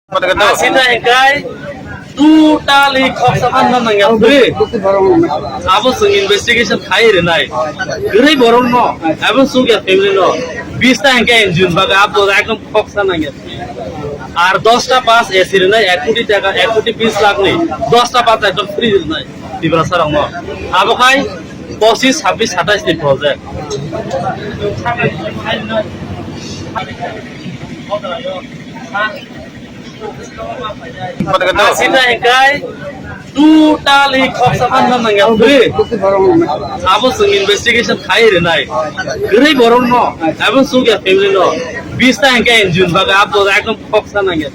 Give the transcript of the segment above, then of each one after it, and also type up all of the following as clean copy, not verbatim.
Asita engkai totally khoksaman na nangyal bri abo sung investigation khai re nai grai borong no abo sung ya family no 20 টা engkai enjun baga abo ekdom khoksa nangyal আর 10 টা pass AC রে নাই 1 কোটি টাকা 1 কোটি 20 লাখ নেই 10 টা pass একদম ফ্রি রে নাই ত্রিপুরা সরকার ন abo khai 25 26 27 নি project Asita engkai totally khoksaman na nangyal bri abo sung investigation khai re nai grai borong no abo sung ya family no 20 টা engkai enjun baga abo ekdom khoksa nangyal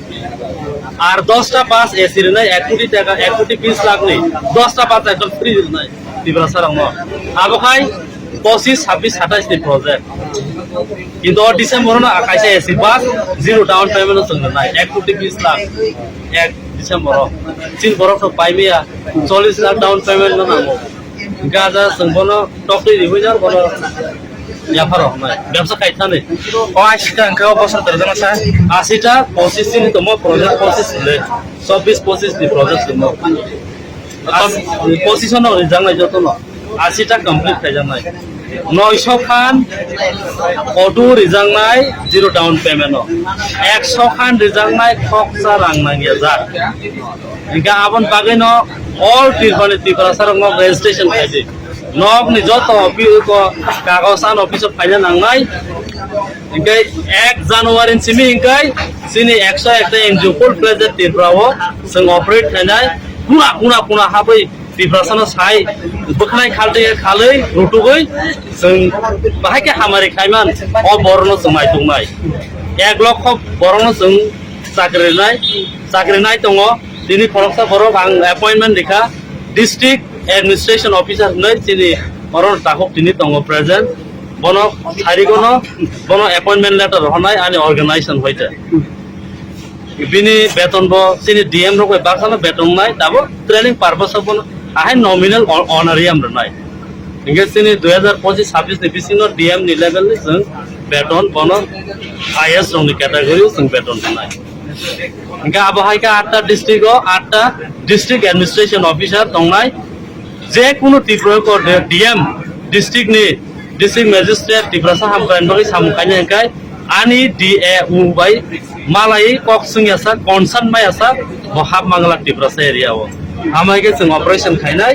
আর 10 টা pass AC রে নাই 1 কোটি টাকা 1 কোটি 20 লাখ নেই 10 টা pass একদম ফ্রি রে নাই ত্রিপুরা সরকার ন abo khai 25 26 27 নি প্রজেক্ট কিন্তু ডিসেম্বর না আকাশে AC pass zero down payment সঙ্গে নাই 1 কোটি 20 লাখ 1 ডিসেম্বর চিন বরফ তো পাইমিয়া 40 লাখ ডাউন পেমেন্ট না নামো গাজা সঙ্গনো টকরি দিবই যার বলো ইয়াফার নাই ব্যবসা খাইতানে 80 টা অঙ্ক বছর দরজন আছে 80 টা 25 নি তোমো প্রজেক্ট 25 লে 24 25 নি প্রজেক্ট তোমো পজিশন রিজার্ভ নাই যত না 80 টা কমপ্লিট খাই জানাই 900 খান অটো রিজার্ভ নাই জিরো ডাউন পেমেন্ট 100 খান রিজার্ভ নাই খকসা রাং নাগিয়া যা ইগা আবন বাগে ন অল ত্রিপুরা সরকার রেজিস্ট্রেশন খাইছে নক নি যত অফিস কো কাগজান অফিস ফাইনা নাংনাই ইগাই 1 জানুয়ারি সিমি ইগাই সিনি 101 টা এনজিও ফুল প্লেজের ত্রিপুরাও সং অপারেট থাইনাই পুনা পুনা হাবই ত্রিপুরাসনা সাই বখনাই খালতে খাलै রুটুগৈ जों बाहायके हामारि खायमान अ बरनो समाय दंनाय 1 लक्ष बरनो जों साख्रिनाय दङ दिनै खरकसा बर आं अपॉइंटमेंट लेखा डिस्ट्रिक्ट एडमिनिस्ट्रेशन ऑफिसर नै दिनै बरन ताखौ दिनै दङ प्रेजेंट बनो थारिखनो बनो अपॉइंटमेंट लेटर हनाय आनि अर्गानाइजेशन होइते बिनि बेतन बो सिनि डीएम रको बासानो बेतन नाय दाबो ट्रेनिंग पर्पस बनो आहाय नॉमिनल ऑनरियम रनाय इंगे सिनि 2025 26 नि बिसिनो डीएम नि लेवल नि जों बेतन बनो हाईएस्ट रंनि कैटेगरी जों बेतन नाय इंगे आबहायका 8टा डिस्ट्रिक्ट ओ 8टा डिस्ट्रिक्ट एडमिनिस्ट्रेशन ऑफिसर दंनाय जे कुनु त्रिपुरा को डीएम डिस्ट्रिक्ट नि डिस्ट्रिक्ट मजिस्ट्रेट त्रिपुरा हामखायन बगै सामखायन एकाय आनि डीएउ बाय मालाय कक सुंयासा कनसान मायासा बहाब मांगला त्रिपुरा एरिया ओ आमायके जों ऑपरेशन खायनाय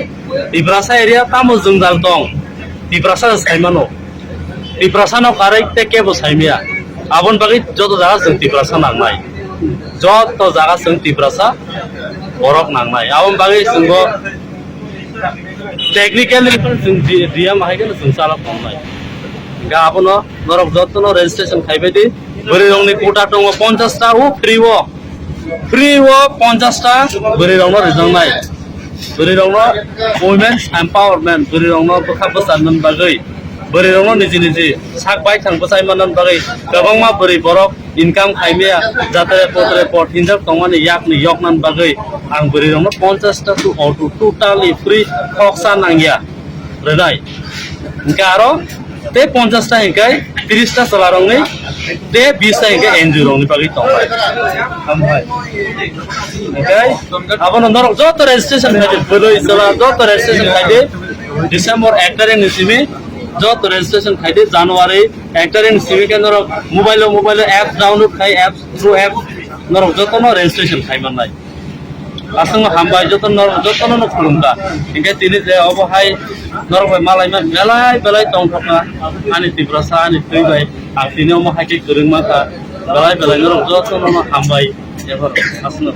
त्रिपुरा एरिया तामो जोंदाल दं त्रिपुरा साइमानो त्रिपुरा न खारै ते केबो साइमिया आबन बागै जतो जागा जों त्रिपुरा नांनाय जतो जागा जों त्रिपुरा बरफ नांनाय आबन बागै जोंबो टेक्निकली जों डीएम हायगोन जों साला फंनाय गाबनो नरक जतनो रेजिस्ट्रेशन खायबायदि बोरै रंनि कोटा दङ 50 टा उ फ्री वो 50 टा बोरै रंनो रिजांनाय बोरै रंनो वुमेन्स एम्पावरमेन्ट बोरै रंनो बखा बसानन बागै बोरै रंनो निजि साक बाय थांबो साइमानन बागै गोबांमा बोरै बरफ इनकाम खायमिया जातरे पत्र हिनजाव दंमानि याकनि यकनान बागै आं बोरै रंनो 50 टा टु ऑटो टोटली फ्री खक्सा नांगिया रेनाय गारो ते 50 टा इंकाय 30 टा सलारंनि ते 20 टा इंकाय एनजिओ रंनि बागै दंबाय ओमफ्राय इंकाय आबन नरक जत रेजिस्ट्रेशन खायदे बोरै सला जत रेजिस्ट्रेशन खायदे डिसेम्बर 1 तारिख निसिमि जत रेजिस्ट्रेशन खायदे जानुवारी 1 तारिख निसिमि के नरक मोबाइल ऐप डाउनलोड खाय ऐप थ्रू ऐप नरक जतनो रेजिस्ट्रेशन खायमाननाय आसंग हामबाय जतनो न खुलुमदा इंगे तिनि जे अबहाय नरक मालायमा बेलाय दंथापा आनि त्रिपुरा आनि फैबाय आथिनियाव माखासे गोरोंमाखा बेलाय नरक जतनो न हामबाय एफोर आसनो